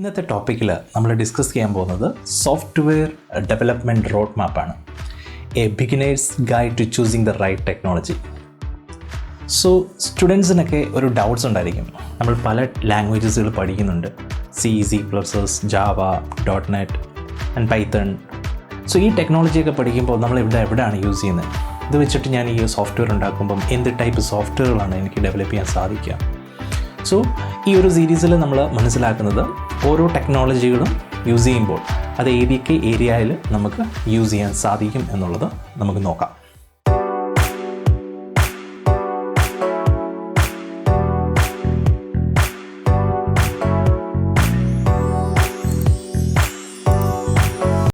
ഇന്നത്തെ ടോപ്പിക്കിൽ നമ്മൾ ഡിസ്കസ് ചെയ്യാൻ പോകുന്നത് സോഫ്റ്റ്വെയർ ഡെവലപ്മെൻറ്റ് റോഡ് മാപ്പാണ്. A beginner's guide to choosing the right technology. So സ്റ്റുഡൻസിനൊക്കെ ഒരു ഡൗട്ട്സ് ഉണ്ടായിരിക്കും. നമ്മൾ പല ലാംഗ്വേജസുകൾ പഠിക്കുന്നുണ്ട്. C++, Java, .NET and Python. So ഈ ടെക്നോളജിയൊക്കെ പഠിക്കുമ്പോൾ നമ്മൾ എവിടെയാണ് യൂസ് ചെയ്യുന്നത്? ഇത് വെച്ചിട്ട് ഞാൻ ഈ സോഫ്റ്റ്വെയർ ഉണ്ടാക്കുമ്പം എന്ത് ടൈപ്പ് സോഫ്റ്റ്വെയറുകളാണ് എനിക്ക് ഡെവലപ്പ് ചെയ്യാൻ സാധിക്കുക? സോ ഈ ഒരു സീരീസിൽ നമ്മൾ മനസ്സിലാക്കുന്നത് ഓരോ ടെക്നോളജികളും യൂസ് ചെയ്യുമ്പോൾ അത് ഏതൊക്കെ ഏരിയയിൽ നമുക്ക് യൂസ് ചെയ്യാൻ സാധിക്കും എന്നുള്ളത് നമുക്ക് നോക്കാം.